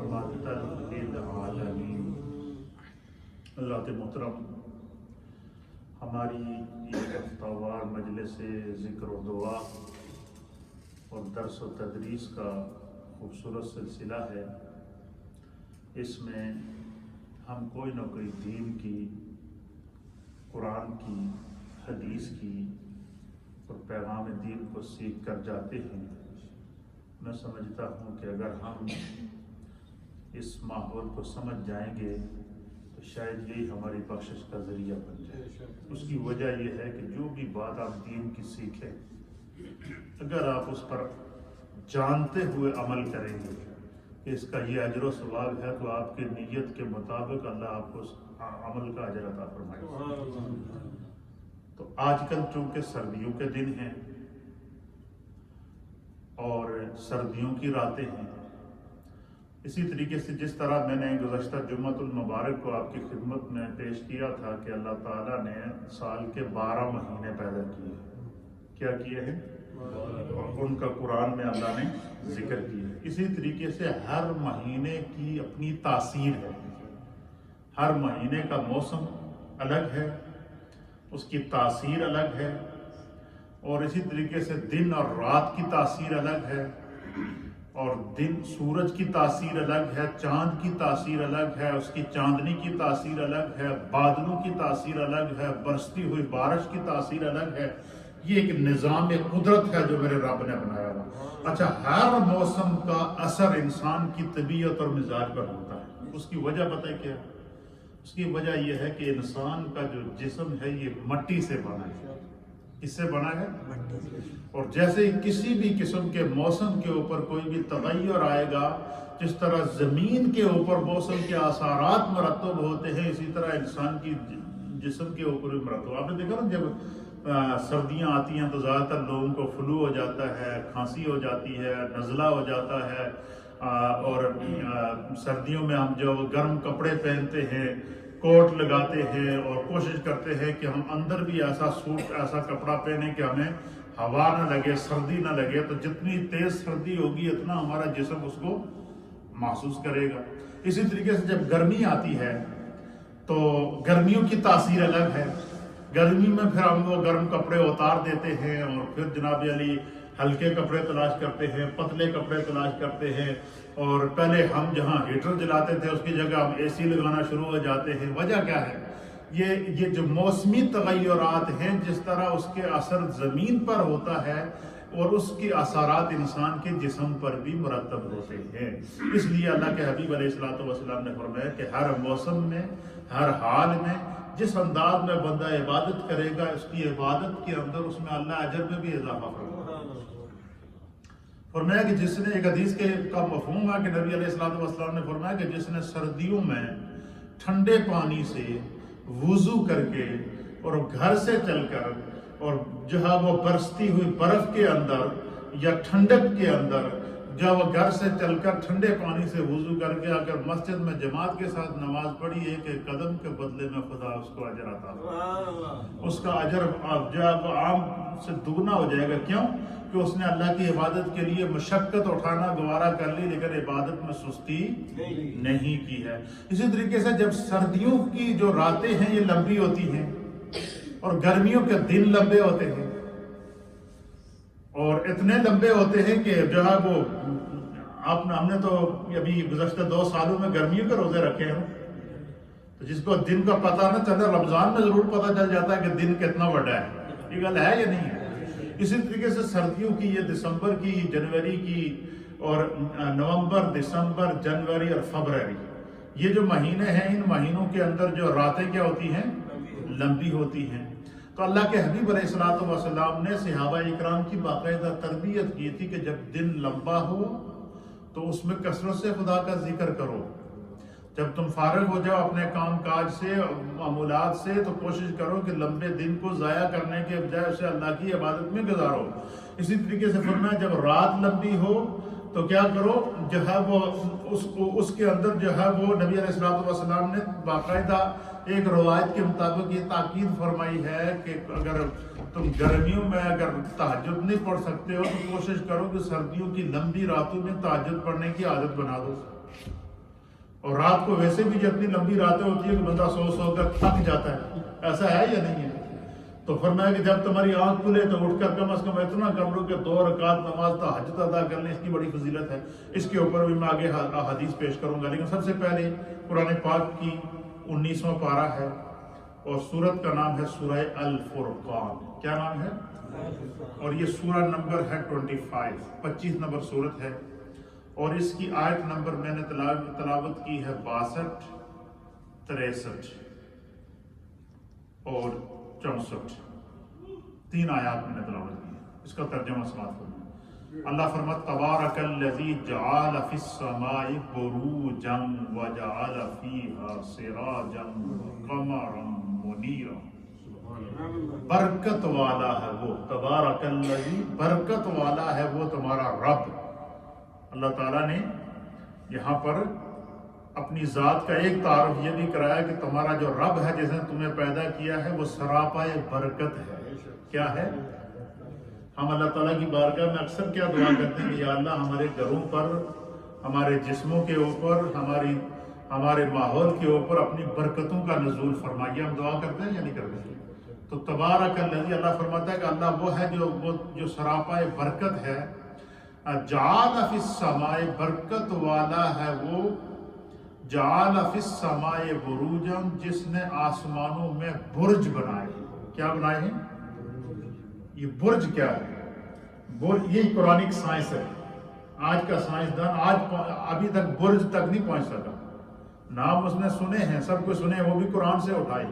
رحمة للعالمین۔ حضرات محترم، ہماری ایک ہفتہ وار مجلس ذکر و دعا اور درس و تدریس کا خوبصورت سلسلہ ہے۔ اس میں ہم کوئی نہ کوئی دین کی، قرآن کی، حدیث کی اور پیغام دین کو سیکھ کر جاتے ہیں۔ میں سمجھتا ہوں کہ اگر ہم اس ماحول کو سمجھ جائیں گے تو شاید یہی ہماری بخشش کا ذریعہ بن جائے۔ اس کی وجہ یہ ہے کہ جو بھی بات آپ دین کی سیکھیں، اگر آپ اس پر جانتے ہوئے عمل کریں گے کہ اس کا یہ اجر و ثواب ہے، تو آپ کی نیت کے مطابق اللہ آپ کو اس عمل کا اجر عطا فرمائے گا۔ تو آج کل چونکہ سردیوں کے دن ہیں اور سردیوں کی راتیں ہیں، اسی طریقے سے جس طرح میں نے گزشتہ جمعۃ المبارک کو آپ کی خدمت میں پیش کیا تھا کہ اللہ تعالیٰ نے سال کے 12 مہینے پیدا کیے ہیں۔ کیا کیے ہیں؟ ان کا قرآن میں اللہ نے ذکر کیا ہے۔ اسی طریقے سے ہر مہینے کی اپنی تاثیر ہے۔ ہر مہینے کا موسم الگ ہے، اس کی تاثیر الگ ہے، اور اسی طریقے سے دن اور رات کی تاثیر الگ ہے، اور دن سورج کی تاثیر الگ ہے، چاند کی تاثیر الگ ہے، اس کی چاندنی کی تاثیر الگ ہے، بادلوں کی تاثیر الگ ہے، برستی ہوئی بارش کی تاثیر الگ ہے۔ یہ ایک نظام قدرت ہے جو میرے رب نے بنایا ہوا۔ اچھا، ہر موسم کا اثر انسان کی طبیعت اور مزاج پر ہوتا ہے۔ اس کی وجہ پتہ ہے کیا؟ اس کی وجہ یہ ہے کہ انسان کا جو جسم ہے یہ مٹی سے بنا ہے۔ کس سے بنا ہے؟ اور جیسے ہی کسی بھی قسم کے موسم کے اوپر کوئی بھی تغیر آئے گا، جس طرح زمین کے اوپر موسم کے اثرات مرتب ہوتے ہیں، اسی طرح انسان کی جسم کے اوپر بھی مرتب۔ آپ نے دیکھا نا، جب سردیاں آتی ہیں تو زیادہ تر لوگوں کو فلو ہو جاتا ہے، کھانسی ہو جاتی ہے، نزلہ ہو جاتا ہے، اور سردیوں میں ہم جو گرم کپڑے پہنتے ہیں، کوٹ لگاتے ہیں اور کوشش کرتے ہیں کہ ہم اندر بھی ایسا سوٹ، ایسا کپڑا پہنیں کہ ہمیں ہوا نہ لگے، سردی نہ لگے۔ تو جتنی تیز سردی ہوگی اتنا ہمارا جسم اس کو محسوس کرے گا۔ اسی طریقے سے جب گرمی آتی ہے تو گرمیوں کی تاثیر الگ ہے۔ گرمی میں پھر ہم وہ گرم کپڑے اتار دیتے ہیں اور پھر جناب علی ہلکے کپڑے تلاش کرتے ہیں، پتلے کپڑے تلاش کرتے ہیں، اور پہلے ہم جہاں ہیٹر جلاتے تھے اس کی جگہ ہم اے سی لگانا شروع ہو جاتے ہیں۔ وجہ کیا ہے؟ یہ جو موسمی تغیرات ہیں، جس طرح اس کے اثر زمین پر ہوتا ہے اور اس کے اثرات انسان کے جسم پر بھی مرتب ہوتے ہیں۔ اس لیے اللہ کے حبیب علیہ الصلوۃ والسلام نے فرمایا کہ ہر موسم میں، ہر حال میں جس انداز میں بندہ عبادت کرے گا، اس کی عبادت کے اندر اس میں اللہ اجر میں بھی اضافہ فرمائے۔ فرمایا کہ جس نے، ایک حدیث کا مفہوم ہے کہ نبی علیہ الصلوۃ والسلام نے فرمایا کہ جس نے سردیوں میں ٹھنڈے پانی سے وضو کر کے اور گھر سے چل کر اور جہاں وہ برستی ہوئی برف کے اندر یا ٹھنڈک کے اندر، جب وہ گھر سے چل کر ٹھنڈے پانی سے وضو کر کے اگر مسجد میں جماعت کے ساتھ نماز پڑھی، ایک ایک قدم کے بدلے میں خدا اس کو اجر عطا فرمائے۔ اس کا اجر جب عام سے دگنا ہو جائے گا۔ کیوں؟ کہ اس نے اللہ کی عبادت کے لیے مشقت اٹھانا گوارا کر لی، لیکن عبادت میں سستی نہیں کی ہے۔ اسی طریقے سے جب سردیوں کی جو راتیں ہیں یہ لمبی ہوتی ہیں اور گرمیوں کے دن لمبے ہوتے ہیں، اور اتنے لمبے ہوتے ہیں کہ جو ہے وہ ہم نے تو ابھی گزشتہ 2 سالوں میں گرمیوں کے روزے رکھے ہیں، تو جس کو دن کا پتہ نہ چلے، رمضان میں ضرور پتہ چل جاتا ہے کہ دن کتنا بڑا ہے۔ یہ گل ہے یا نہیں ہے؟ اسی طریقے سے سردیوں کی، یہ دسمبر کی، جنوری کی، اور نومبر، دسمبر، جنوری اور فروری، یہ جو مہینے ہیں، ان مہینوں کے اندر جو راتیں کیا ہوتی ہیں؟ لمبی ہوتی ہیں۔ تو اللہ کے حبیب علیہ الصلوۃ والسلام نے صحابہ اکرام کی باقاعدہ تربیت کی تھی کہ جب دن لمبا ہو تو اس میں کثرت سے خدا کا ذکر کرو۔ جب تم فارغ ہو جاؤ اپنے کام کاج سے، معمولات سے، تو کوشش کرو کہ لمبے دن کو ضائع کرنے کے بجائے اسے اللہ کی عبادت میں گزارو۔ اسی طریقے سے فرمایا جب رات لمبی ہو تو کیا کرو، جو ہے وہ اس کے اندر جو ہے وہ نبی علیہ الصلوۃ والسلام نے باقاعدہ ایک روایت کے مطابق یہ تاکید فرمائی ہے کہ اگر تم گرمیوں میں اگر تہجد نہیں پڑھ سکتے ہو تو کوشش کرو کہ سردیوں کی لمبی راتوں میں تہجد پڑھنے کی عادت بنا دو۔ اور رات کو ویسے بھی جتنی لمبی راتیں ہوتی ہیں کہ بندہ سو کر تھک جاتا ہے، ایسا ہے یا نہیں ہے؟ تو فرمایا کہ جب تمہاری آنکھ کھلے تو اٹھ کر کم از کم اتنا کر لو کہ 2 رکعت نماز تہجد ادا کر لیں، اس کی بڑی فضیلت ہے، اس کے اوپر بھی میں آگے حدیث پیش کروں گا۔ لیکن سب سے پہلے قرآن پاک کی 19واں پارہ ہے اور سورت کا نام ہے سورہ الفرقان۔ کیا نام ہے؟ اور یہ سورہ نمبر ہے 25 نمبر سورت ہے، اور اس کی آیت نمبر میں نے تلاوت کی ہے 62، 63 اور 64، 3 آیات میں نے تلاوت کی ہے۔ اس کا ترجمہ سماعت کریں۔ اللہ فرماتا تبارک الذی جعل فی السماء بروجا وجعل فیہا سراجا وقمرا منیرا۔ برکت والا ہے وہ، تبارک الذی، برکت والا ہے وہ تمہارا رب۔ اللہ تعالیٰ نے یہاں پر اپنی ذات کا ایک تعارف یہ بھی کرایا کہ تمہارا جو رب ہے جس نے تمہیں پیدا کیا ہے وہ سراپائے برکت ہے۔ کیا ہے؟ ہم اللہ تعالیٰ کی بارگاہ میں اکثر کیا دعا کرتے ہیں کہ یا اللہ ہمارے گھروں پر، ہمارے جسموں کے اوپر، ہمارے ماحول کے اوپر اپنی برکتوں کا نزول فرمائیے۔ ہم دعا کرتے ہیں یا نہیں کرتے؟ تو تبارک الذی، اللہ فرماتا ہے کہ اللہ وہ ہے جو سراپائے برکت ہے۔ جعل فی السماء، برکت والا ہے وہ، جعل فی السماء بروجا، جس نے آسمانوں میں برج بنائے۔ کیا بنائے ہیں؟ یہ برج کیا ہے؟ یہ قرآنک سائنس ہے۔ آج کا سائنسدان ابھی تک برج تک نہیں پہنچ سکا۔ نام اس نے سنے ہیں، سب کچھ سنے، وہ بھی قرآن سے اٹھائے۔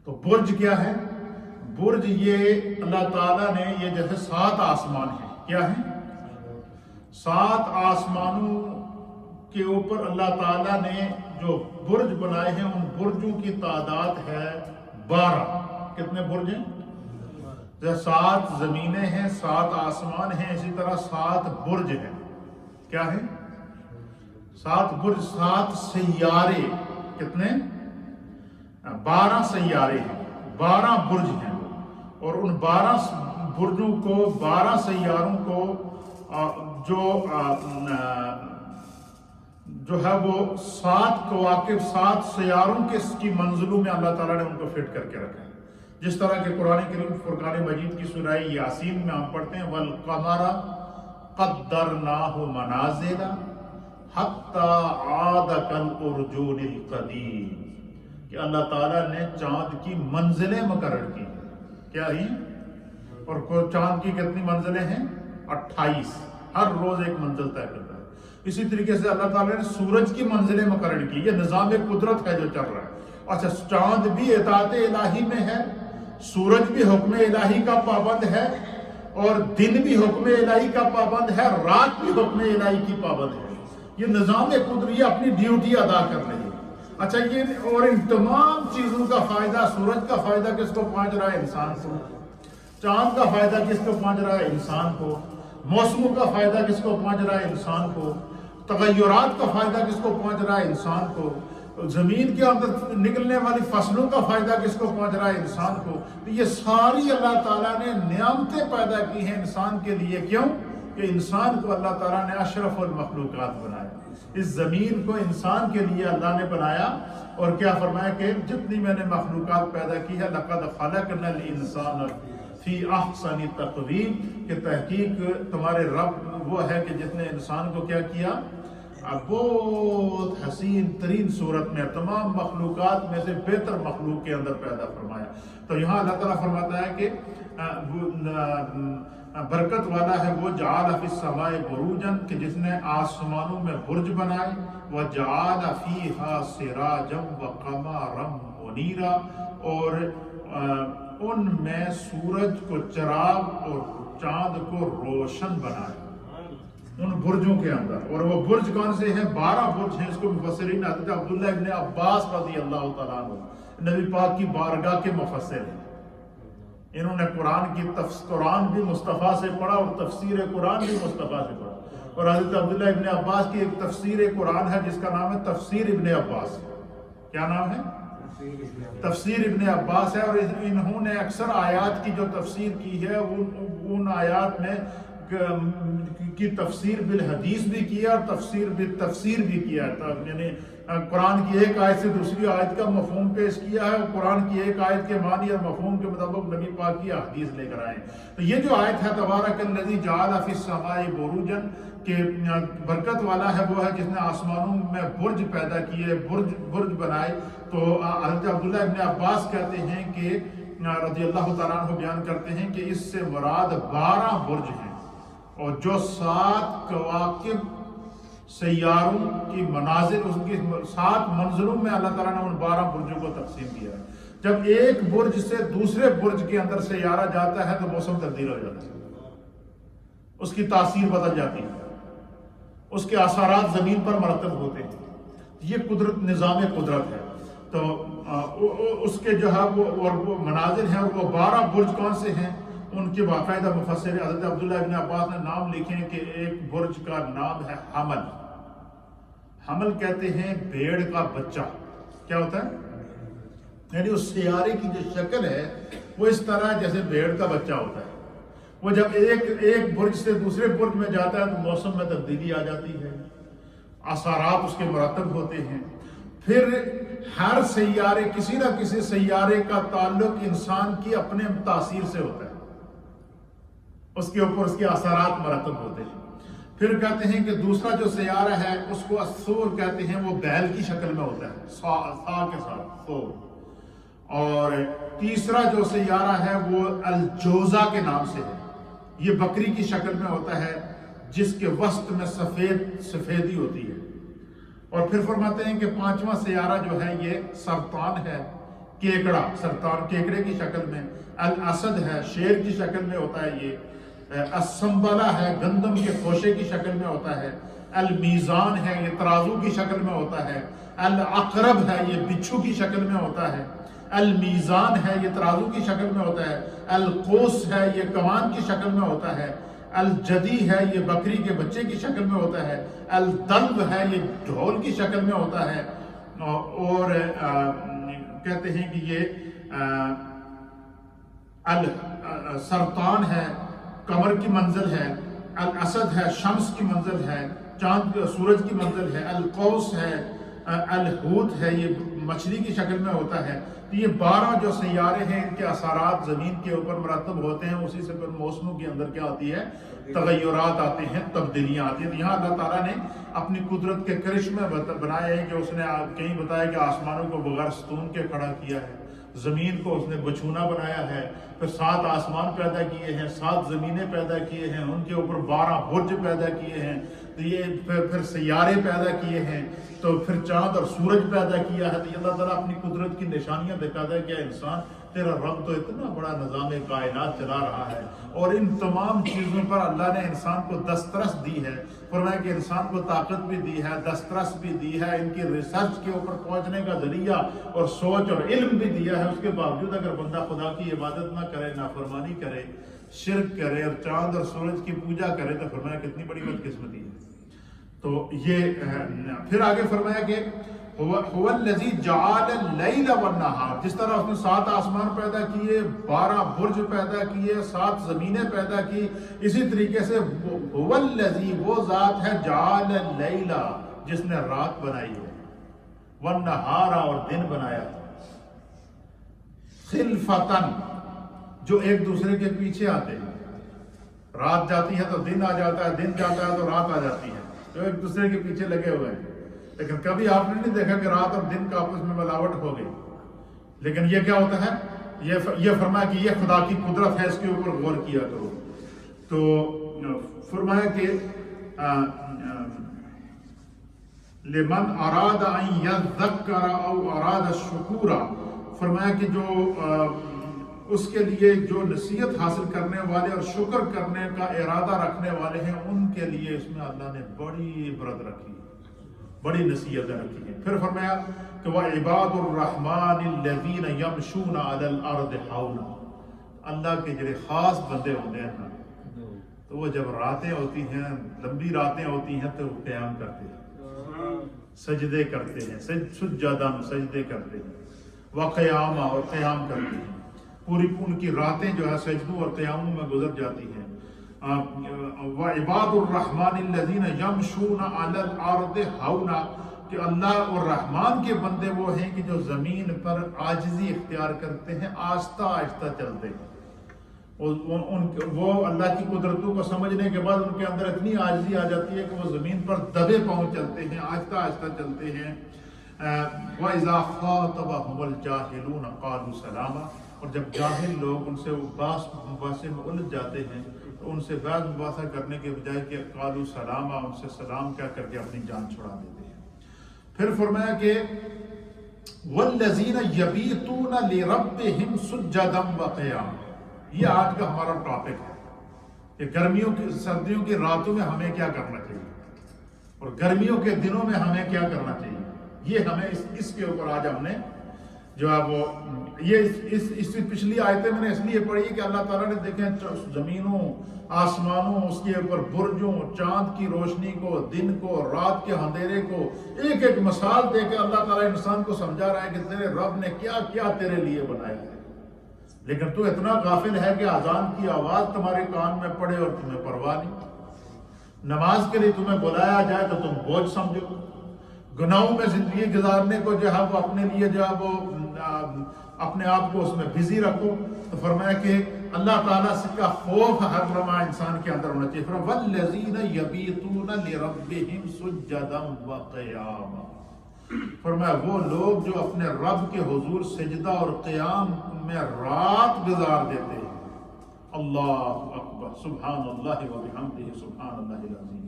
تو برج کیا ہے؟ برج یہ اللہ تعالیٰ نے، یہ جیسے 7 آسمان ہیں۔ کیا ہیں؟ 7 آسمانوں کے اوپر اللہ تعالیٰ نے جو برج بنائے ہیں، ان برجوں کی تعداد ہے 12۔ کتنے برج ہیں؟ 7 زمینیں ہیں، 7 آسمان ہیں، اسی طرح 7 برج ہیں۔ کیا ہیں؟ 7 برج، 7 سیارے۔ کتنے؟ 12 سیارے ہیں، 12 برج ہیں، اور ان 12 برجوں کو، 12 سیاروں کو جو ہے وہ 7 کواکب، 7 سیاروں کی منزلوں میں اللہ تعالیٰ نے ان کو فٹ کر کے رکھا ہے۔ جس طرح کہ قرآن کریم فرقان مجید کی سورہ یاسین میں ہم پڑھتے ہیں وَالْقَمَرَ قَدَّرْنَاهُ مَنَازِلَ حَتَّى عَادَ كَالْأُرْجُونِ الْقَدِيمِ، کہ اللہ تعالیٰ نے چاند کی منزلیں مقرر کی۔ کیا ہی؟ اور چاند کی کتنی منزلیں ہیں؟ 28۔ ہر روز ایک منزل طے کرتا ہے۔ اسی طریقے سے اللہ تعالیٰ نے سورج کی منزلیں مقرر کی۔ یہ نظام قدرت ہے جو چل رہا ہے۔ اچھا، چاند بھی اطاعت الہی میں ہے، سورج بھی حکم الہی کا پابند ہے، اور دن بھی حکم الہی کا پابند ہے، رات بھی حکم الہی کی پابند ہے۔ یہ نظام قدرت، یہ اپنی ڈیوٹی ادا کر رہی ہے۔ اچھا، یہ اور ان تمام چیزوں کا فائدہ، سورج کا فائدہ کس کو پہنچ رہا ہے؟ انسان کو۔ چاند کا فائدہ کس کو پہنچ رہا ہے؟ انسان کو۔ موسموں کا فائدہ کس کو پہنچ رہا ہے؟ انسان کو۔ تغیرات کا فائدہ کس کو پہنچ رہا ہے؟ انسان کو۔ زمین کے اندر نکلنے والی فصلوں کا فائدہ کس کو پہنچ رہا ہے؟ انسان کو۔ تو یہ ساری اللہ تعالیٰ نے نعمتیں پیدا کی ہیں انسان کے لیے۔ کیوں؟ کہ انسان کو اللہ تعالیٰ نے اشرف المخلوقات بنایا۔ اس زمین کو انسان کے لیے اللہ نے بنایا، اور کیا فرمایا کہ جتنی میں نے مخلوقات پیدا کی ہے لَقَدْ خَلَقْنَا الْإِنسَانَ فِي أَحْسَنِ تَقْوِيمٍ، کہ تحقیق تمہارے رب وہ ہے کہ جس نے انسان کو کیا کیا؟ بہت حسین ترین صورت میں، تمام مخلوقات میں سے بہتر مخلوق کے اندر پیدا فرمایا۔ تو یہاں اللہ تعالیٰ فرماتا ہے کہ برکت والا ہے وہ جعل فی السماء بروجا، کہ جس نے آسمانوں میں برج بنائے، وجعل فیہا سراجا وقمرا منیرا، اور ان میں سورج کو چراغ اور چاند کو روشن بنائے ان برجوں کے اندر۔ اور وہ برج کون سے ہیں؟ 12 برج ہیں۔ اس کو مفسرین حضرت عبداللہ ابن عباس رضی اللہ تعالیٰ عنہ، نبی پاک کی بارگاہ کے مفسر ہیں۔ انہوں نے قرآن بھی مصطفیٰ سے پڑھا، اور تفسیر قرآن بھی مصطفیٰ سے پڑھا۔ اور حضرت عبداللہ ابن عباس کی ایک تفسیر قرآن ہے جس کا نام ہے تفسیر ابن عباس۔ کیا نام ہے؟ تفسیر ابن عباس ہے۔ اور انہوں نے اکثر آیات کی جو تفسیر کی ہے، ان آیات میں کی تفسیر بالحدیث بھی کیا اور تفسیر بالتفسیر بھی کیا ہے، یعنی قرآن کی ایک آیت سے دوسری آیت کا مفہوم پیش کیا ہے، اور قرآن کی ایک آیت کے معنی اور مفہوم کے مطابق نبی پاک کی حدیث لے کر آئے۔ تو یہ جو آیت ہے تبارک الذی جعل فی السماء بروجا، کہ برکت والا ہے وہ ہے جس نے آسمانوں میں برج پیدا کیے، برج بنائے۔ تو حضرت عبداللہ ابن عباس کہتے ہیں کہ رضی اللہ تعالیٰ عنہ بیان کرتے ہیں کہ اس سے مراد 12 برج ہیں، اور جو 7 کواکب سیاروں کی منازل، اس کی 7 منزلوں میں اللہ تعالیٰ نے ان 12 برجوں کو تقسیم کیا ہے۔ جب ایک برج سے دوسرے برج کے اندر سیارہ جاتا ہے تو موسم تبدیل ہو جاتا ہے، اس کی تاثیر بدل جاتی ہے، اس کے اثرات زمین پر مرتب ہوتے ہیں۔ یہ قدرت، نظام قدرت ہے۔ تو اس کے جو ہے وہ منازل ہیں، اور وہ 12 برج کون سے ہیں ان کے باقاعدہ مفسر حضرت عبداللہ ابن عباس نے نام لکھے ہیں کہ ایک برج کا نام ہے حمل۔ حمل کہتے ہیں بھیڑ کا بچہ۔ کیا ہوتا ہے؟ یعنی اس سیارے کی جو شکل ہے وہ اس طرح جیسے بھیڑ کا بچہ ہوتا ہے۔ وہ جب ایک برج سے دوسرے برج میں جاتا ہے تو موسم میں تبدیلی آ جاتی ہے، اثرات اس کے مرتب ہوتے ہیں۔ پھر ہر سیارے، کسی نہ کسی سیارے کا تعلق انسان کی اپنے تاثیر سے ہوتا ہے، اس کے اوپر اس کے اثرات مرتب ہوتے ہیں۔ پھر کہتے ہیں کہ دوسرا جو سیارہ ہے اس کو الثور کہتے ہیں، وہ بیل کی شکل میں ہوتا ہے، سا کے ساتھ ثور۔ اور تیسرا جو سیارہ ہے وہ الجوزہ کے نام سے ہے، یہ بکری کی شکل میں ہوتا ہے جس کے وسط میں سفیدی ہوتی ہے۔ اور پھر فرماتے ہیں کہ 5واں سیارہ جو ہے یہ سرطان ہے، کیکڑا، سرطان کیکڑے کی شکل میں۔ الاسد ہے، شیر کی شکل میں ہوتا ہے یہ۔ السنبلہ ہے، گندم کے خوشے کی شکل میں ہوتا ہے۔ المیزان ہے، یہ ترازو کی شکل میں ہوتا ہے۔ العقرب ہے، یہ بچھو کی شکل میں ہوتا ہے۔ المیزان ہے، یہ ترازو کی شکل میں ہوتا ہے۔ القوس ہے، یہ کمان کی شکل میں ہوتا ہے۔ الجدی ہے، یہ بکری کے بچے کی شکل میں ہوتا ہے۔ الدلب ہے، یہ ڈھول کی شکل میں ہوتا ہے۔ اور کہتے ہیں کہ یہ سرطان ہے، قمر کی منزل ہے۔ الاسد ہے، شمس کی منزل ہے، چاند سورج کی منزل ہے۔ القوس ہے، الحوت ہے، یہ مچھلی کی شکل میں ہوتا ہے۔ تو یہ 12 جو سیارے ہیں ان کے اثرات زمین کے اوپر مرتب ہوتے ہیں، اسی سے پھر موسموں کے اندر کیا آتی ہے؟ تغیرات آتے ہیں، تبدیلیاں آتی ہیں۔ یہاں اللہ تعالیٰ نے اپنی قدرت کے کرشمے بنائے ہیں کہ اس نے کہیں بتایا کہ آسمانوں کو بغیر ستون کے کھڑا کیا ہے، زمین کو اس نے بچھونا بنایا ہے، پھر 7 آسمان پیدا کیے ہیں، 7 زمینیں پیدا کیے ہیں، ان کے اوپر 12 برج پیدا کیے ہیں، تو یہ پھر سیارے پیدا کیے ہیں، تو پھر چاند اور سورج پیدا کیا ہے۔ تو اللہ تعالیٰ اپنی قدرت کی نشانیاں دکھاتا ہے کہ انسان تیرا رب تو اتنا بڑا نظام کائنات چلا رہا ہے، اور ان تمام چیزوں پر اللہ نے انسان کو دسترس دی ہے۔ فرمایا کہ انسان کو طاقت بھی دی ہے، دسترس بھی دی ہے، ان کی ریسرچ کے اوپر پہنچنے کا ذریعہ اور سوچ اور علم بھی دیا ہے۔ اس کے باوجود اگر بندہ خدا کی عبادت نہ کرے، نافرمانی کرے، شرک کرے اور چاند اور سورج کی پوجا کرے، تو فرمایا کتنی بڑی بدقسمتی ہے۔ تو یہ پھر آگے فرمایا کہ هو الذی جعل اللیل والنہار، جس طرح اس نے 7 آسمان پیدا کیے، 12 برج پیدا کیے، 7 زمینیں پیدا کی، اسی طریقے سے هو الذی، وہ ذات ہے، جعل اللیل، جس نے رات بنائی ہے، والنہار، اور دن بنایا، خلفتن، جو ایک دوسرے کے پیچھے آتے ہیں۔ رات جاتی ہے تو دن آ جاتا ہے، دن جاتا ہے تو رات آ جاتی ہے، جو ایک دوسرے کے پیچھے لگے ہوئے ہیں۔ لیکن کبھی آپ نے نہیں دیکھا کہ رات اور دن کا آپس میں ملاوٹ ہو گئی۔ لیکن یہ کیا ہوتا ہے؟ یہ فرمایا کہ یہ خدا کی قدرت ہے، اس کے اوپر غور کیا کرو۔ تو فرمایا کہ لمن اراد ان یذکر او اراد الشکورا، فرمایا کہ جو اس کے لیے جو نصیحت حاصل کرنے والے اور شکر کرنے کا ارادہ رکھنے والے ہیں، ان کے لیے اس میں اللہ نے بڑی عبرت رکھی، بڑی نصیحتیں رکھی ہیں۔ پھر فرمایا کہ وَعِبَادُ الرَّحْمَنِ الَّذِينَ يَمْشُونَ عَلَى الْأَرْضِ حَوْنًا، اللہ کے جڑے خاص بندے ہوتے ہیں نا، تو وہ جب راتیں ہوتی ہیں، لمبی راتیں ہوتی ہیں، تو وہ قیام کرتے ہیں، سجدے کرتے ہیں، سجدہ سجدے کرتے ہیں، وقیامہ، اور قیام کرتے ہیں۔ پوری ان کی راتیں جو ہے سجدوں اور قیاموں میں گزر جاتی ہیں۔ وعباد الرحمن الذین یمشون علی الارض ہونا، کہ اللہ اور رحمان کے بندے وہ ہیں کہ جو زمین پر عاجزی اختیار کرتے ہیں، آہستہ آہستہ چلتے ہیں۔ وہ اللہ کی قدرتوں کو سمجھنے کے بعد ان کے اندر اتنی عاجزی آ جاتی ہے کہ وہ زمین پر دبے پاؤں چلتے ہیں، آہستہ آہستہ چلتے ہیں۔ وَإِذَا خَاطَبَهُمُ الْجَاهِلُونَ قَالُوا سَلَامًا، اور جب جاہل لوگ ان سے باس مباحثے میں الجھ جاتے ہیں تو ان سے بعض مباحثہ کرنے کے بجائے کہ قالوا سلاما، ان سے سلام کیا کر کے اپنی جان چھڑا دیتے ہیں۔ پھر فرمایا کہ وَالَّذِينَ يَبِيتُونَ لِرَبِّهِمْ سُجَّدًا وَقِيَامًا، یہ آج کا ہمارا ٹاپک ہے کہ گرمیوں کی سردیوں کی راتوں میں ہمیں کیا کرنا چاہیے اور گرمیوں کے دنوں میں ہمیں کیا کرنا چاہیے۔ یہ ہمیں اس کے اوپر آج ہم نے جو ہے وہ اس پچھلی آیتیں میں نے اس لیے پڑھی کہ اللہ تعالیٰ نے دیکھیں زمینوں آسمانوں، اس کے اوپر برجوں، چاند کی روشنی کو، دن کو، رات کے اندھیرے کو ایک ایک مثال دے کے اللہ تعالیٰ انسان کو سمجھا رہا ہے کہ تیرے رب نے کیا کیا تیرے لیے بنایا ہے، لیکن تو اتنا غافل ہے کہ اذان کی آواز تمہارے کان میں پڑے اور تمہیں پرواہ نہیں، نماز کے لیے تمہیں بلایا جائے تو تم بوجھ سمجھو، گناہوں میں زندگی گزارنے کو جو ہے وہ اپنے لیے جو ہے وہ اپنے آپ کو اس میں بزی رکھو۔ تو فرمایا کہ اللہ تعالیٰ سے کا خوف ہر لمحہ انسان کے اندر ہونا چاہیے۔ فرمایا وَالَّذِينَ يَبِيتُونَ لِرَبِّهِمْ سُجَّدًا وَقِيَامًا، فرمایا وہ لوگ جو اپنے رب کے حضور سجدہ اور قیام میں رات گزار دیتے ہیں۔ اللہ اکبر، سبحان اللہ وبحمدہ، سبحان اللہ العظیم۔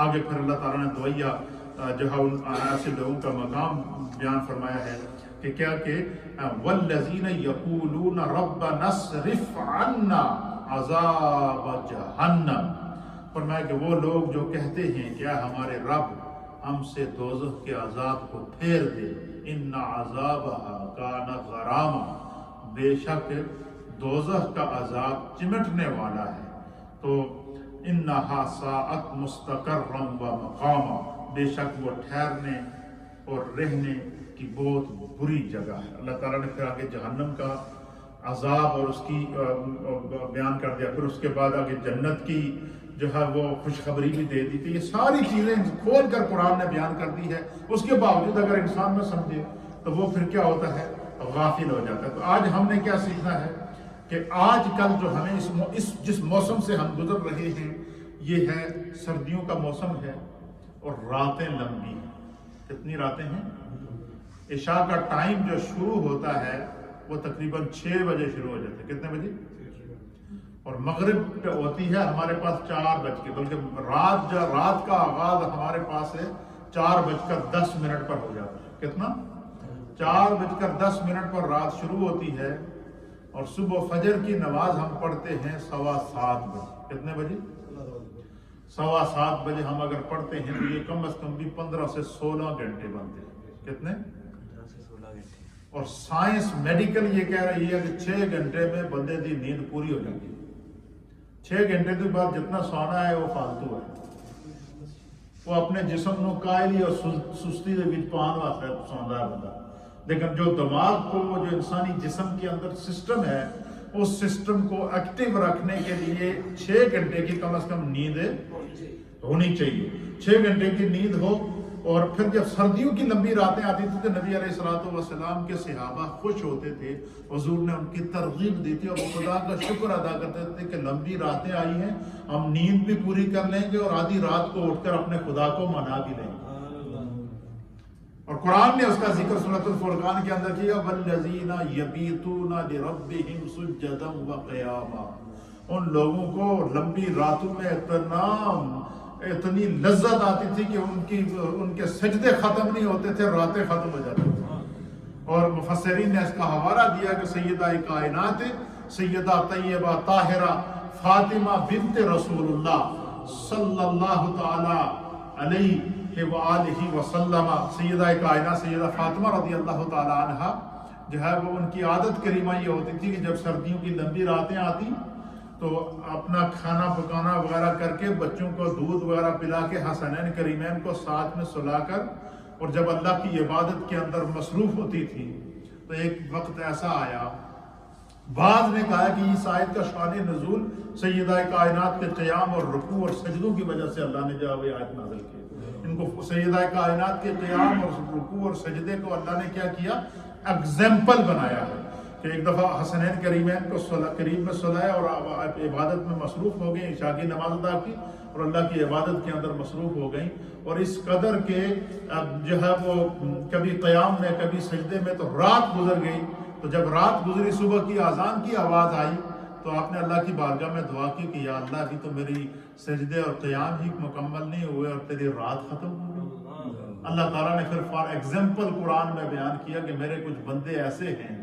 آگے پھر اللہ تعالیٰ نے دویہ جو ہے ان ایسے لوگوں کا مقام بیان فرمایا ہے کہ کیا کہ وَالَّذِينَ يَقُولُونَ رَبَّنَا اصْرِفْ عَنَّا عَذَابَ جَهَنَّمَ، فرمایا کہ وہ لوگ جو کہتے ہیں کہ ہمارے رب ہم سے دوزخ کے عذاب کو پھیر دے، إِنَّ عَذَابَهَا كَانَ غَرَامًا، بے شک دوزخ کا عذاب چمٹنے والا ہے، تو إِنَّهَا سَاءَتْ مُسْتَقَرًّا وَمَقَامًا، بے شک وہ ٹھہرنے اور رہنے کی بہت بری جگہ ہے۔ اللہ تعالیٰ نے پھر آگے جہنم کا عذاب اور اس کی بیان کر دیا، پھر اس کے بعد آگے جنت کی جو ہے وہ خوشخبری بھی دے دی تھی۔ یہ ساری چیزیں کھول کر قرآن نے بیان کر دی ہے، اس کے باوجود اگر انسان نہ سمجھے تو وہ پھر کیا ہوتا ہے، غافل ہو جاتا ہے۔ تو آج ہم نے کیا سیکھنا ہے کہ آج کل جو ہمیں جس موسم سے ہم گزر رہے ہیں یہ ہے سردیوں کا موسم ہے اور راتیں لمبی ہیں۔ کتنی راتیں ہیں؟ عشاء کا ٹائم جو شروع ہوتا ہے وہ تقریباً 6 بجے شروع ہو جاتا ہے۔ کتنے بجے؟ اور مغرب پہ ہوتی ہے ہمارے پاس 4 بج کے، بلکہ رات کا آغاز ہمارے پاس ہے 4:10 پر ہو جاتا ہے۔ کتنا؟ 4:10 پر رات شروع ہوتی ہے اور صبح فجر کی نماز ہم پڑھتے ہیں 7:15 بجے۔ کتنے بجے؟ 7:15 بجے ہم اگر پڑھتے ہیں تو یہ کم از کم بھی 15 سے 16 گھنٹے بنتے ہیں۔ کتنے؟ 15 سے 16 گھنٹے۔ اور سائنس میڈیکل یہ کہہ رہی ہے کہ 6 گھنٹے میں بندے دی نیند پوری ہو جاتی ہے۔ 6 گھنٹے کے بعد جتنا سونا ہے وہ فالتو ہے، وہ اپنے جسم نو کائلی اور سستی دے وچ پان واسطے سوندا ہے بندہ، لیکن جو دماغ کو جو انسانی جسم کے اندر سسٹم ہے اس سسٹم کو ایکٹیو رکھنے کے لیے 6 گھنٹے کی کم از کم نیند ہونی چاہیے۔ 6 گھنٹے کی نیند ہو، اور پھر جب سردیوں کی لمبی راتیں آتی تھی تو نبی علیہ الصلوۃ والسلام کے صحابہ خوش ہوتے تھے، حضور نے ان کی ترغیب دی تھی اور وہ خدا کا شکر ادا کرتے تھے کہ لمبی راتیں آئی ہیں، ہم نیند بھی پوری کر لیں گے اور آدھی رات کو اٹھ کر اپنے خدا کو منا بھی لیں گے۔ اور قرآن نے اس کا ذکر سورۃ الفرقان کے اندر کیا، وَالَّذِينَ يَبِيتُونَ لِرَبِّهِمْ سُجَّدًا وَقِيَامًا، ان لوگوں کو لمبی راتوں میں اتنی لذت آتی تھی کہ ان کے سجدے ختم نہیں ہوتے تھے، راتیں ختم ہو جاتی تھیں۔ اور مفسرین نے اس کا حوالہ دیا کہ سیدہ کائنات سیدہ طیبہ طاہرہ فاطمہ بنت رسول اللہ صلی اللہ تعالی علیہ وآلہ وسلم، سیدہ کائنات سیدہ فاطمہ رضی اللہ تعالی عنہ جو ہے وہ ان کی عادت کریمہ یہ ہوتی تھی کہ جب سردیوں کی لمبی راتیں آتی تو اپنا کھانا پکانا وغیرہ کر کے بچوں کو دودھ وغیرہ پلا کے حسنین کریمین کو ساتھ میں سلا کر اور جب اللہ کی عبادت کے اندر مصروف ہوتی تھی تو ایک وقت ایسا آیا بعض نے کہا کہ اس آیت کا شان نزول سیدہ کائنات کے قیام اور رکوع اور سجدوں کی وجہ سے اللہ نے جو یہ آیت نازل کی. ان کو سیدہ کائنات کے قیام اور رکوع اور سجدے کو اللہ نے کیا کیا؟ ایگزامپل بنایا ہے کہ ایک دفعہ حسنین کریمین کو قریب میں سلائے اور عبادت میں مصروف ہو گئے، عشاء کی نماز ادا کی اور اللہ کی عبادت کے اندر مصروف ہو گئیں، اور اس قدر کے جو ہے وہ کبھی قیام میں کبھی سجدے میں تو رات گزر گئی. تو جب رات گزری، صبح کی اذان کی آواز آئی تو آپ نے اللہ کی بارگاہ میں دعا کی کہ یا اللہ ابھی تو میری سجدے اور قیام ہی مکمل نہیں ہوئے اور تیری رات ختم ہو گئی. اللہ تعالیٰ نے پھر فار ایگزامپل قرآن میں بیان کیا کہ میرے کچھ بندے ایسے ہیں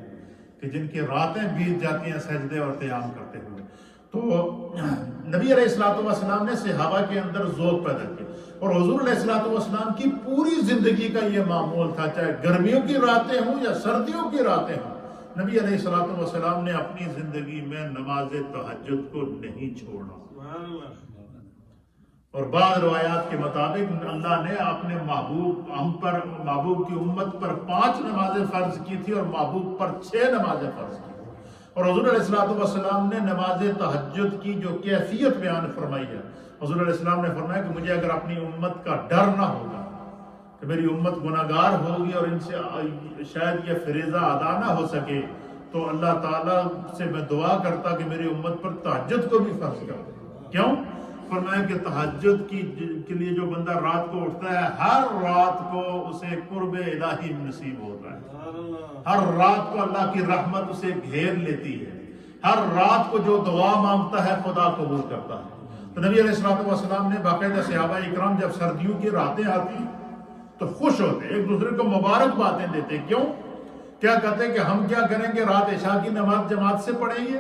کہ جن کی راتیں بیت جاتی ہیں سجدے اور قیام کرتے ہوئے. تو نبی علیہ الصلوۃ والسلام نے صحابہ کے اندر ذوق پیدا کیا، اور حضور علیہ الصلوۃ والسلام کی پوری زندگی کا یہ معمول تھا، چاہے گرمیوں کی راتیں ہوں یا سردیوں کی راتیں ہوں، نبی علیہ الصلوۃ والسلام نے اپنی زندگی میں نماز تہجد کو نہیں چھوڑا. اور بعض روایات کے مطابق اللہ نے اپنے محبوب کی امت پر 5 نمازیں فرض کی تھی اور محبوب پر 6 نمازیں فرض کی. اور حضور علیہ الصلوۃ والسلام نے نماز تہجد کی جو کیفیت بیان فرمائی ہے، حضور علیہ السلام نے فرمایا کہ مجھے اگر اپنی امت کا ڈر نہ ہوگا کہ میری امت گناہگار ہوگی اور ان سے شاید یہ فریضہ ادا نہ ہو سکے، تو اللہ تعالیٰ سے میں دعا کرتا کہ میری امت پر تہجد کو بھی فرض کر دے. کیوں؟ فرمایا کہ تہجد کے لیے جو بندہ رات کو اٹھتا ہے، ہر رات کو اسے قرب الہی نصیب ہوتا ہے، ہر رات کو اللہ کی رحمت اسے گھیر لیتی ہے، ہر رات کو جو دعا مانگتا ہے خدا قبول کرتا ہے. تو نبی علیہ الصلوۃ والسلام نے باقاعدہ صحابہ اکرام جب سردیوں کی راتیں آتی تو خوش ہوتے، ایک دوسرے کو مبارک باتیں دیتے. کیوں؟ کیا کہتے کہ ہم کیا کریں گے؟ رات عشاء کی نماز جماعت سے پڑھیں گے،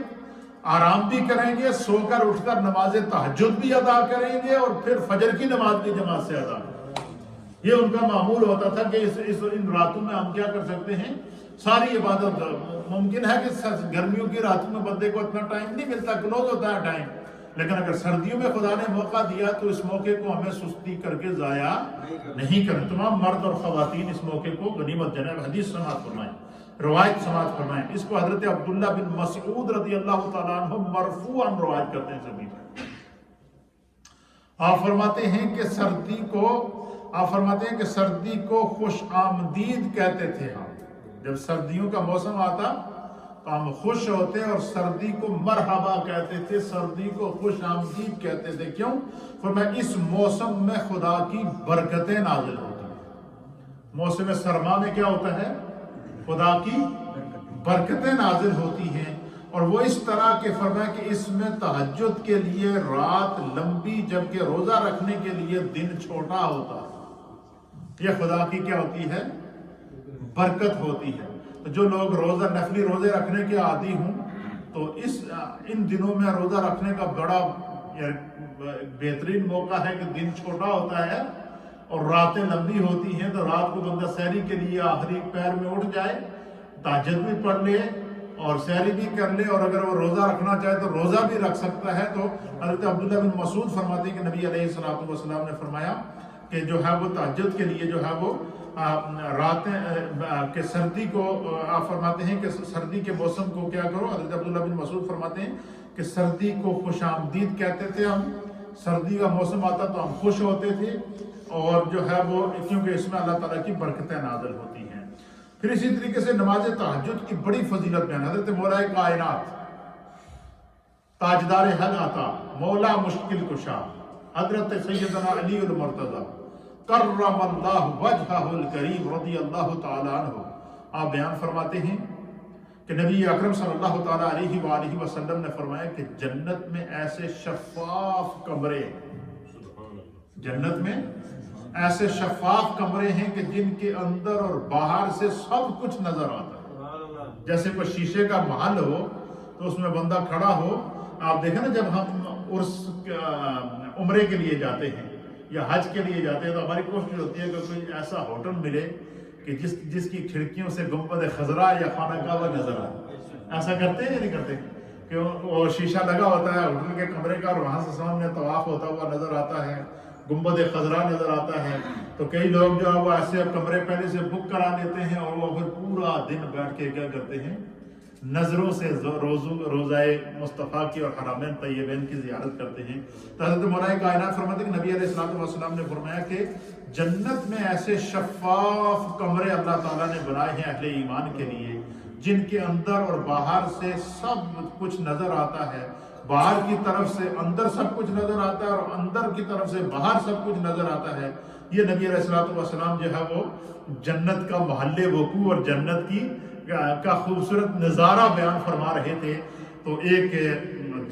آرام بھی کریں گے، سو کر اٹھ کر نماز تہجد بھی ادا کریں گے، اور پھر فجر کی نماز بھی جماعت سے ادا کریں گے. یہ ان کا معمول ہوتا تھا کہ ان راتوں میں ہم کیا کر سکتے ہیں؟ ساری عبادت. ممکن ہے کہ گرمیوں کی راتوں میں بندے کو اتنا ٹائم نہیں ملتا، کلوز ہوتا ہے ٹائم، لیکن اگر سردیوں میں خدا نے موقع دیا تو اس موقع کو ہمیں سستی کر کے ضائع نہیں کریں. تمام مرد اور خواتین اس موقع کو غنیمت جناب. حدیث سماعت فرمائیں، روایت سماعت فرمائیں. اس کو حضرت عبداللہ بن مسعود رضی اللہ تعالیٰ عنہ مرفوعاً روایت کرتے ہیں سبھی. آپ فرماتے ہیں کہ سردی کو خوش آمدید کہتے تھے. ہم جب سردیوں کا موسم آتا تو ہم خوش ہوتے اور سردی کو مرحبا کہتے تھے، سردی کو خوش آمدید کہتے تھے. کیوں؟ فرمایا اس موسم میں خدا کی برکتیں نازل ہوتی ہیں. موسم سرما میں کیا ہوتا ہے؟ خدا کی برکتیں نازل ہوتی ہیں. اور وہ اس طرح کہ فرمایا کہ اس میں تہجد کے لیے رات لمبی جبکہ روزہ رکھنے کے لیے دن چھوٹا ہوتا ہے. یہ خدا کی کیا ہوتی ہے؟ برکت ہوتی ہے. تو جو لوگ نفلی روزے رکھنے کے عادی ہوں تو ان دنوں میں روزہ رکھنے کا بڑا بہترین موقع ہے کہ دن چھوٹا ہوتا ہے اور راتیں لمبی ہوتی ہیں. تو رات کو بندہ سحری کے لیے آخری پہر میں اٹھ جائے، تہجد بھی پڑھ لے اور سحری بھی کر لے، اور اگر وہ روزہ رکھنا چاہے تو روزہ بھی رکھ سکتا ہے. تو حضرت عبداللہ بن مسعود فرماتے ہیں کہ نبی علیہ الصلوۃ والسلام نے فرمایا کہ جو ہے وہ تہجد کے لیے جو ہے وہ راتیں کہ سردی کو آپ فرماتے ہیں کہ سردی کے موسم کو کیا کرو. حضرت عبداللہ بن مسعود فرماتے ہیں کہ سردی کو خوش آمدید کہتے تھے. ہم سردی کا موسم آتا تو ہم خوش ہوتے تھے، اور جو ہے وہ کیونکہ اس میں اللہ تعالیٰ کی برکتیں نازل ہوتی ہیں. پھر اسی طریقے سے نماز تہجد کی بڑی فضیلت بیان. حضرت مولا کائنات تاجدار حق عطا مولا مشکل کشا حضرت سیدنا علی المرتضی کرم اللہ وجہہ الکریم رضی اللہ تعالیٰ عنہ، آپ بیان فرماتے ہیں کہ نبی اکرم صلی اللہ تعالیٰ علیہ وآلہ وسلم نے فرمایا کہ جنت میں ایسے شفاف کمرے ہیں کہ جن کے اندر اور باہر سے سب کچھ نظر آتا ہے. جیسے کوئی شیشے کا محل ہو تو اس میں بندہ کھڑا ہو. آپ دیکھیں نا جب ہم عمرے کے لیے جاتے ہیں یا حج کے لیے جاتے ہیں تو ہماری کوشش ہوتی ہے کہ کوئی ایسا ہوٹل ملے کہ جس کی کھڑکیوں سے گنبد خضرا یا خانہ کعبہ نظر آئے. ایسا کرتے ہیں یا نہیں کرتے کہ وہ شیشہ لگا ہوتا ہے ہوٹل کے کمرے کا اور وہاں سے سامنے طواف ہوتا ہوا نظر آتا ہے، گنبد خضرا نظر آتا ہے. تو کئی لوگ جو ہے وہ ایسے کمرے پہلے سے بک کرا لیتے ہیں اور وہ پھر پورا دن بیٹھ کے کیا کرتے ہیں؟ نظروں سے روزہ مصطفیٰ کی اور حرمین طیبین کی زیارت کرتے ہیں. تو حضرت مولا کائنات فرماتے ہیں کہ نبی علیہ الصلوۃ والسلام نے فرمایا کہ جنت میں ایسے شفاف کمرے اللہ تعالیٰ نے بنائے ہیں اہل ایمان کے لیے جن کے اندر اور باہر سے سب کچھ نظر آتا ہے. باہر کی طرف سے اندر سب کچھ نظر آتا ہے اور اندر کی طرف سے باہر سب کچھ نظر آتا ہے. یہ نبی علیہ الصلوۃ والسلام جو ہے وہ جنت کا محل وقوع اور جنت کی کا خوبصورت نظارہ بیان فرما رہے تھے. تو ایک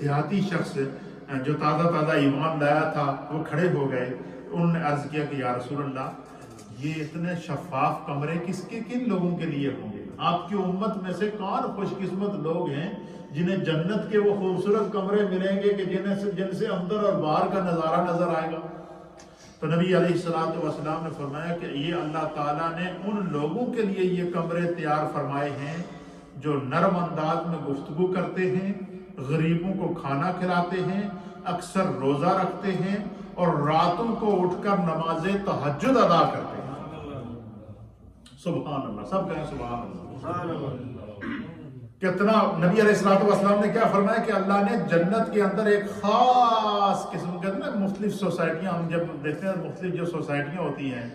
دیہاتی شخص جو تازہ ایمان لایا تھا وہ کھڑے ہو گئے. انہوں نے عرض کیا کہ یا رسول اللہ یہ اتنے شفاف کمرے کن لوگوں کے لیے ہوں گے؟ آپ کی امت میں سے کون خوش قسمت لوگ ہیں جنہیں جنت کے وہ خوبصورت کمرے ملیں گے کہ جن سے اندر اور باہر کا نظارہ نظر آئے گا؟ تو نبی علیہ الصلوۃ والسلام نے فرمایا کہ یہ اللہ تعالیٰ نے ان لوگوں کے لیے یہ کمرے تیار فرمائے ہیں جو نرم انداز میں گفتگو کرتے ہیں، غریبوں کو کھانا کھلاتے ہیں، اکثر روزہ رکھتے ہیں اور راتوں کو اٹھ کر نماز تہجد ادا کرتے ہیں. سبحان اللہ، سب کہیں سبحان اللہ. کتنا نبی علیہ الصلوۃ والسلام نے کیا فرمایا کہ اللہ نے جنت کے اندر ایک خاص قسم کے نا مختلف سوسائٹیاں، ہم جب دیکھتے ہیں مختلف جو سوسائٹیاں ہوتی ہیں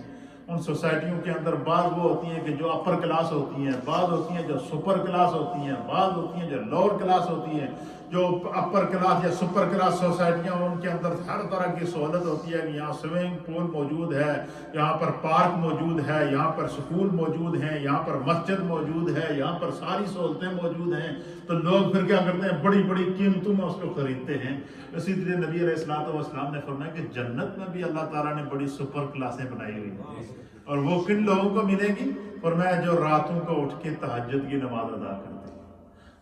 ان سوسائٹیوں کے اندر بعض وہ ہوتی ہیں کہ جو اپر کلاس ہوتی ہیں، بعض ہوتی ہیں جو سپر کلاس ہوتی ہیں، بعض ہوتی ہیں جو لوور کلاس ہوتی ہیں. جو اپر کلاس یا سپر کلاس سوسائٹیاں ان کے اندر ہر طرح کی سہولت ہوتی ہے. یہاں سوئمنگ پول موجود ہے، یہاں پر پارک موجود ہے، یہاں پر سکول موجود ہیں، یہاں پر مسجد موجود ہے، یہاں پر ساری سہولتیں موجود ہیں. تو لوگ پھر کیا کرتے ہیں؟ بڑی بڑی قیمتوں میں اس کو خریدتے ہیں. اسی طرح نبی علیہ الصلوۃ والسلام نے فرمایا کہ جنت میں بھی اللہ تعالیٰ نے بڑی سپر کلاسیں بنائی ہوئی ہیں. اور وہ کن لوگوں کو ملے گی؟ فرمایا جو راتوں کو اٹھ کے تہجد کی نماز ادا کرتے ہیں.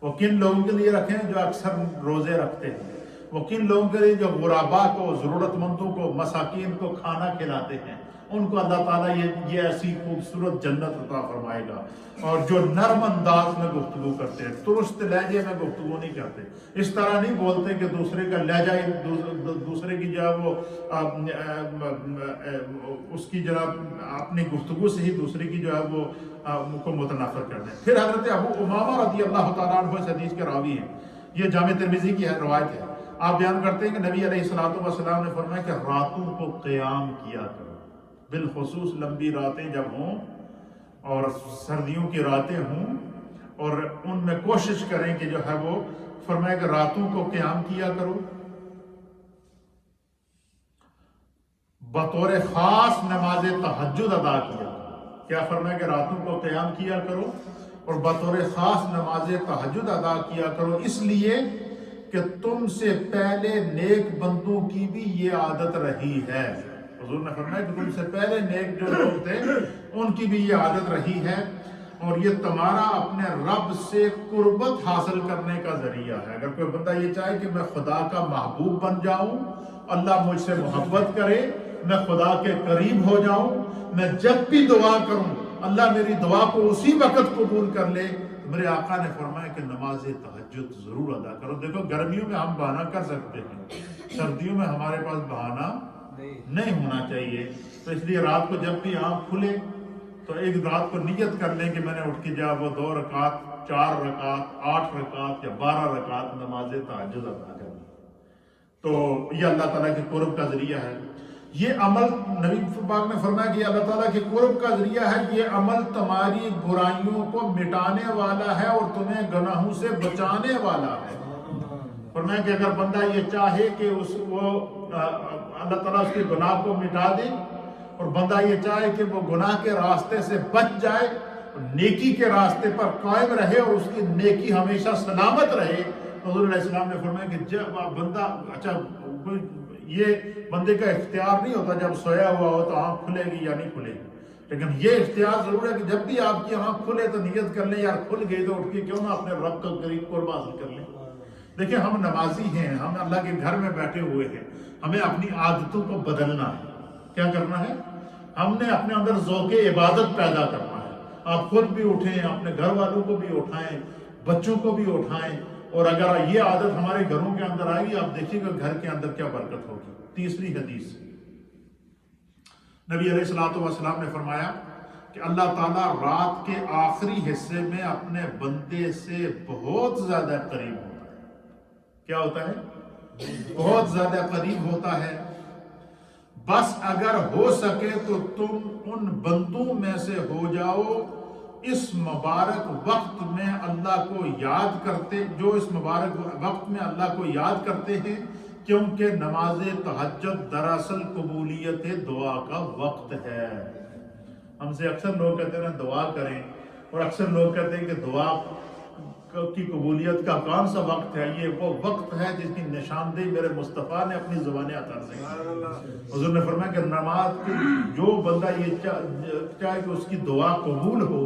وہ کن لوگوں کے لیے رکھیں؟ جو اکثر روزے رکھتے ہیں. وہ کن لوگوں کے لیے جو غربا کو، ضرورت مندوں کو، مساکین کو کھانا کھلاتے ہیں. ان کو اللہ تعالیٰ یہ ایسی خوبصورت جنت عطا فرمائے گا. اور جو نرم انداز میں گفتگو کرتے ہیں، درست لہجے میں گفتگو نہیں کرتے، اس طرح نہیں بولتے کہ دوسرے کا لہجہ، دوسرے کی جو ہے وہ اس کی جناب اپنی گفتگو سے ہی دوسرے کی جو ہے وہ کو متنافر کر دیں. پھر حضرت ابو امامہ رضی اللہ تعالیٰ عنہ اس حدیث کے راوی ہیں، یہ جامع ترمذی کی روایت ہے. آپ بیان کرتے ہیں کہ نبی علیہ الصلوۃ والسلام نے فرمایا کہ راتوں کو قیام کیا کرو، بالخصوص لمبی راتیں جب ہوں اور سردیوں کی راتیں ہوں، اور ان میں کوشش کریں کہ جو ہے وہ فرمایا کہ راتوں کو قیام کیا کرو. بطور خاص نماز تہجد ادا کیا. کیا فرمایا کہ راتوں کو قیام کیا کرو اور بطور خاص نماز تہجد ادا کیا کرو، اس لیے کہ تم سے پہلے نیک بندوں کی بھی یہ عادت رہی ہے. حضور نے فرمایا کہ تم سے پہلے نیک جو لوگ تھے ان کی بھی یہ عادت رہی ہے، اور یہ تمہارا اپنے رب سے قربت حاصل کرنے کا ذریعہ ہے. اگر کوئی بندہ یہ چاہے کہ میں خدا کا محبوب بن جاؤں، اللہ مجھ سے محبت کرے، میں خدا کے قریب ہو جاؤں، میں جب بھی دعا کروں اللہ میری دعا کو اسی وقت قبول کر لے، میرے آقا نے فرمایا کہ نماز تہجد ضرور ادا کرو. دیکھو گرمیوں میں ہم بہانہ کر سکتے ہیں، سردیوں میں ہمارے پاس بہانہ نہیں ہونا چاہیے. تو اس لیے رات کو جب بھی آنکھ کھلے تو ایک رات کو نیت کر لیں کہ میں نے اٹھ کے جا وہ 2 رکعت، 4 رکعت، 8 رکعت یا 12 رکعت نماز تہجد ادا کرنا. تو یہ اللہ تعالیٰ کے قرب کا ذریعہ ہے. یہ عمل نبی پاک نے فرمایا کہ اللہ تعالیٰ کے قرب کا ذریعہ ہے. یہ عمل تمہاری برائیوں کو مٹانے والا ہے اور تمہیں گناہوں سے بچانے والا ہے. فرمایا کہ اگر بندہ یہ چاہے کہ اللہ تعالیٰ اس کے گناہ کو مٹا دے، اور بندہ یہ چاہے کہ وہ گناہ کے راستے سے بچ جائے، نیکی کے راستے پر قائم رہے اور اس کی نیکی ہمیشہ سلامت رہے، تو حضور علیہ السلام نے فرمایا کہ جب بندہ یہ بندے کا اختیار نہیں ہوتا جب سویا ہوا ہو تو آنکھ کھلے گی یا نہیں کھلے گی، لیکن یہ اختیار ضرور ہے کہ جب بھی آپ کی آنکھ کھلے تو نیت کر لیں یار کھل گئی تو اٹھ کے کیوں نہ اپنے رب کا قریب قرب حاصل کر لیں. دیکھیں ہم نمازی ہیں، ہم اللہ کے گھر میں بیٹھے ہوئے ہیں، ہمیں اپنی عادتوں کو بدلنا ہے. کیا کرنا ہے؟ ہم نے اپنے اندر ذوق عبادت پیدا کرنا ہے. آپ خود بھی اٹھیں، اپنے گھر والوں کو بھی اٹھائیں، بچوں کو بھی اٹھائیں، اور اگر یہ عادت ہمارے گھروں کے اندر آئے گی آپ دیکھیے گا گھر کے اندر کیا برکت ہوگی. تیسری حدیث، نبی علیہ الصلوۃ والسلام نے فرمایا کہ اللہ تعالیٰ رات کے آخری حصے میں اپنے بندے سے بہت زیادہ قریب ہوتا ہے. کیا ہوتا ہے؟ بہت زیادہ قریب ہوتا ہے. بس اگر ہو سکے تو تم ان بندوں میں سے ہو جاؤ اس مبارک وقت میں اللہ کو یاد کرتے، جو اس مبارک وقت میں اللہ کو یاد کرتے ہیں، کیونکہ نماز تہجد دراصل قبولیت دعا کا وقت ہے. ہم سے اکثر لوگ کہتے ہیں دعا کریں، اور اکثر لوگ کہتے ہیں کہ دعا کی قبولیت کا کون سا وقت ہے؟ یہ وہ وقت ہے جس کی نشاندہی میرے مصطفیٰ نے اپنی زبان عطا سے کی. حضور نے فرمایا کہ نماز کی جو بندہ یہ چاہے کہ اس کی دعا قبول ہو،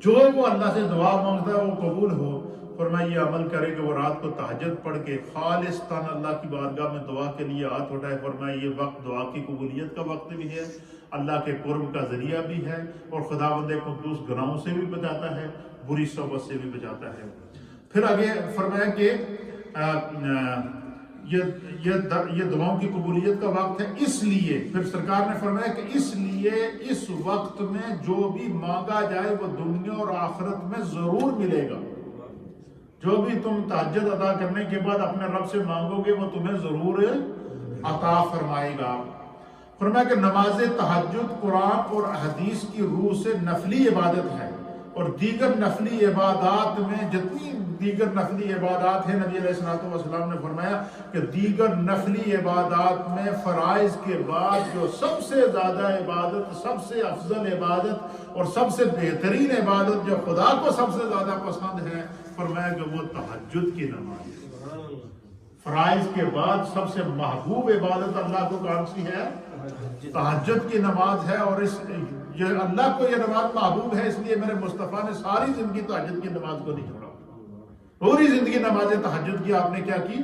جو وہ اللہ سے دعا مانگتا ہے وہ قبول ہو، فرمایا یہ عمل کرے کہ وہ رات کو تہجد پڑھ کے خالصتاً اللہ کی بارگاہ میں دعا کے لیے ہاتھ اٹھائے. فرمایا یہ وقت دعا کی قبولیت کا وقت بھی ہے، اللہ کے قرب کا ذریعہ بھی ہے، اور خداوند قدوس گناہوں سے بھی بچاتا ہے، بری صحبت سے بھی بچاتا ہے. پھر آگے فرمایا کہ یہ دعاؤں کی قبولیت کا وقت ہے. اس لیے پھر سرکار نے فرمایا کہ اس لیے اس وقت میں جو بھی مانگا جائے وہ دنیا اور آخرت میں ضرور ملے گا. جو بھی تم تہجد ادا کرنے کے بعد اپنے رب سے مانگو گے وہ تمہیں ضرور عطا فرمائے گا. فرمایا کہ نماز تہجد قرآن اور حدیث کی روح سے نفلی عبادت ہے، اور دیگر نفلی عبادات میں جتنی دیگر نفلی عبادات ہیں، نبی علیہ السلام نے فرمایا کہ دیگر نفلی عبادات میں فرائض کے بعد جو سب سے زیادہ عبادت، سب سے افضل عبادت اور سب سے بہترین عبادت جو خدا کو سب سے زیادہ پسند ہے، فرمایا کہ وہ تہجد کی نماز ہے. فرائض کے بعد سب سے محبوب عبادت اللہ کو کون سی ہے؟ تہجد کی نماز ہے. اور یہ اللہ کو یہ نماز محبوب ہے، اس لیے میرے مصطفیٰ نے ساری زندگی تہجد کی نماز کو نہیں چھوڑا. پوری زندگی نماز تہجد کی آپ نے کیا کی؟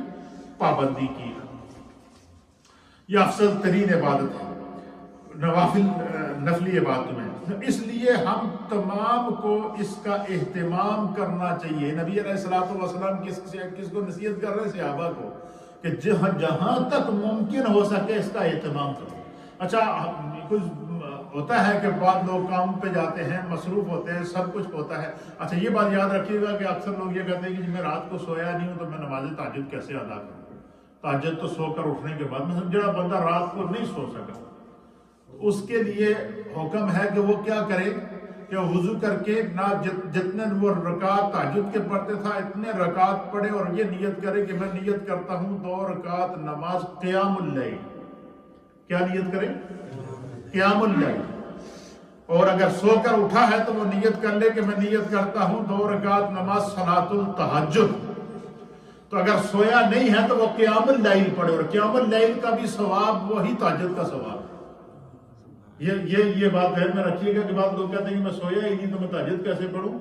پابندی کی. یہ افضل ترین عبادت ہے نوافل نفلی عبادت میں. اس لیے ہم تمام کو اس کا اہتمام کرنا چاہیے. نبی علیہ السلام کس کو نصیحت کر رہے؟ صحابہ کو، کہ جہاں تک ممکن ہو سکے اس کا اہتمام کرو. اچھا کچھ ہوتا ہے کہ بعض لوگ کام پہ جاتے ہیں، مصروف ہوتے ہیں، سب کچھ ہوتا ہے. اچھا یہ بات یاد رکھیے گا کہ اکثر لوگ یہ کہتے ہیں کہ میں رات کو سویا نہیں ہوں تو میں نماز تہجد کیسے ادا کروں؟ تہجد تو سو کر اٹھنے کے بعد. میں جڑا بندہ رات کو نہیں سو سکا اس کے لیے حکم ہے کہ وہ کیا کرے کہ وضو کر کے نہ جتنے وہ رکعت تہجد کے پڑھتے تھا اتنے رکعت پڑھے، اور یہ نیت کرے کہ میں نیت کرتا ہوں 2 رکعت نماز قیام اللیل. کیا نیت کرے؟ قیام اللیل. اور اگر سو کر اٹھا ہے تو وہ نیت کر لے کہ میں نیت کرتا ہوں 2 رکعت نماز صلاۃ التہجد. تو اگر سویا نہیں ہے تو وہ قیام اللیل پڑھے، اور قیام اللیل کا بھی ثواب وہی تہجد کا ثواب. یہ بات ذہن میں رکھیے گا کہ بعض لوگ کہتے ہیں کہ میں سویا ہی نہیں تو میں تہجد کیسے پڑھوں؟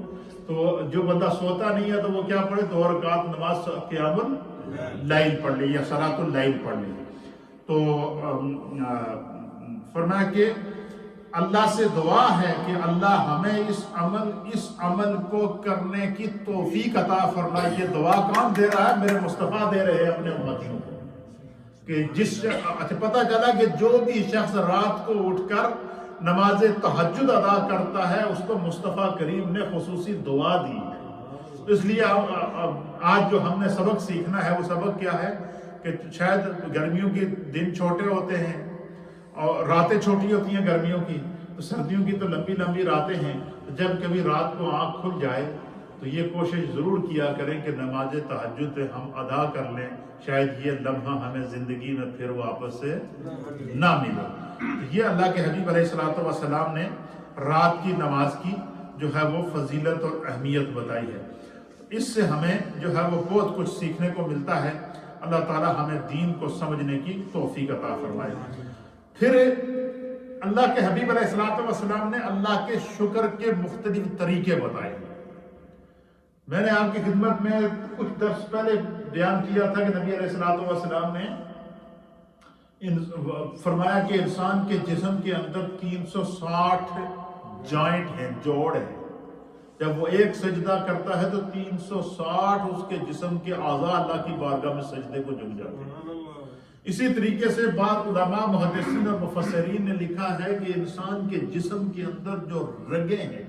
تو جو بندہ سوتا نہیں ہے تو وہ کیا پڑھے؟ 2 رکعت نماز قیام اللیل پڑھ لے یا صلاۃ اللیل پڑھ لے. تو فرمایا کہ اللہ سے دعا ہے کہ اللہ ہمیں اس عمل کو کرنے کی توفیق عطا فرمائے. یہ دعا کون دے رہا ہے؟ میرے مصطفیٰ دے رہے ہیں اپنے امتیوں کو. کہ پتہ چلا کہ جو بھی شخص رات کو اٹھ کر نماز تہجد ادا کرتا ہے اس کو مصطفیٰ کریم نے خصوصی دعا دی ہے. اس لیے آج جو ہم نے سبق سیکھنا ہے وہ سبق کیا ہے کہ شاید گرمیوں کے دن چھوٹے ہوتے ہیں اور راتیں چھوٹی ہوتی ہیں گرمیوں کی، تو سردیوں کی تو لمبی لمبی راتیں ہیں. جب کبھی رات کو آنکھ کھل جائے تو یہ کوشش ضرور کیا کریں کہ نماز تہجد ہم ادا کر لیں. شاید یہ لمحہ ہمیں زندگی میں پھر واپس سے نہ ملے. یہ اللہ کے حبیب علیہ السلام نے رات کی نماز کی جو ہے وہ فضیلت اور اہمیت بتائی ہے. اس سے ہمیں جو ہے وہ بہت کچھ سیکھنے کو ملتا ہے. اللہ تعالی ہمیں دین کو سمجھنے کی توفیق عطا فرمائے. پھر اللہ کے حبیب علیہ السلام نے اللہ کے شکر کے مختلف طریقے بتائے. میں نے آپ کی خدمت میں کچھ درس پہلے بیان کیا تھا کہ نبی علیہ السلام نے فرمایا کہ انسان کے جسم کے اندر 360 جوائنٹ ہیں، جوڑ ہیں. جب وہ ایک سجدہ کرتا ہے تو 360 اس کے جسم کے اعضاء اللہ کی بارگاہ میں سجدے کو جھک جاتے ہیں. اسی طریقے سے بعض علماء محدثین اور مفسرین نے لکھا ہے کہ انسان کے جسم کے اندر جو رگیں ہیں،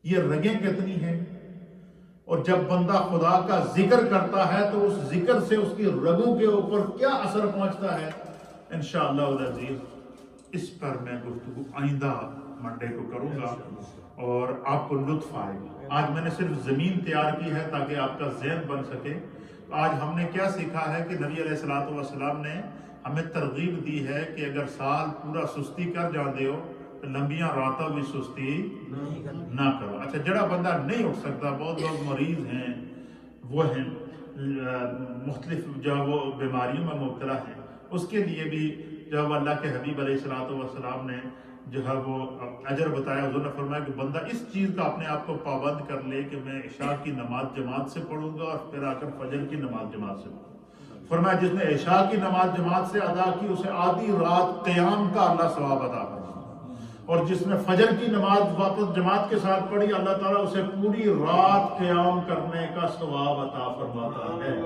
یہ رگیں کتنی ہیں، اور جب بندہ خدا کا ذکر کرتا ہے تو اس ذکر سے اس کی رگوں کے اوپر کیا اثر پہنچتا ہے، انشاءاللہ العزیز اس پر میں گفتگو آئندہ منڈے کو کروں گا اور آپ کو لطف آئے گا۔ آج میں نے صرف زمین تیار کی ہے تاکہ آپ کا ذہن بن سکے۔ آج ہم نے کیا سیکھا ہے کہ نبی علیہ السلام نے ہمیں ترغیب دی ہے کہ اگر سال پورا سستی کر جاندے ہو تو لمبیاں راتوں بھی سستی نہ کرو۔ اچھا، جڑا بندہ نہیں اٹھ سکتا، بہت لوگ مریض ہیں، وہ ہیں مختلف جو وہ بیماریوں میں مبتلا ہیں، اس کے لیے بھی جب اللہ کے حبیب علیہ السلام نے جو ہے وہ اجر بتایا، حضور نے فرمایا کہ بندہ اس چیز کا اپنے آپ کو پابند کر لے کہ میں عشاء کی نماز جماعت سے پڑھوں گا اور پھر آ کر فجر کی نماز جماعت سے پڑھوں گا۔ فرمایا جس نے عشاء کی نماز جماعت سے ادا کی اسے آدھی رات قیام کا اللہ ثواب عطا فرمایا، اور جس نے فجر کی نماز واپس جماعت کے ساتھ پڑھی اللہ تعالیٰ اسے پوری رات قیام کرنے کا ثواب عطا فرماتا ہے۔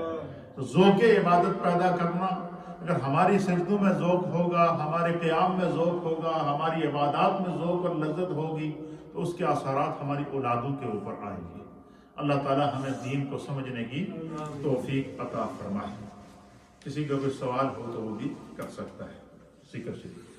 تو ذوق عبادت پیدا کرنا، اگر ہماری سجدوں میں ذوق ہوگا، ہمارے قیام میں ذوق ہوگا، ہماری عبادات میں ذوق اور لذت ہوگی تو اس کے اثرات ہماری اولادوں کے اوپر آئیں گے۔ اللہ تعالیٰ ہمیں دین کو سمجھنے کی توفیق عطا فرمائے۔ کسی کا کوئی سوال ہو تو وہ بھی کر سکتا ہے۔ ذکر شریف۔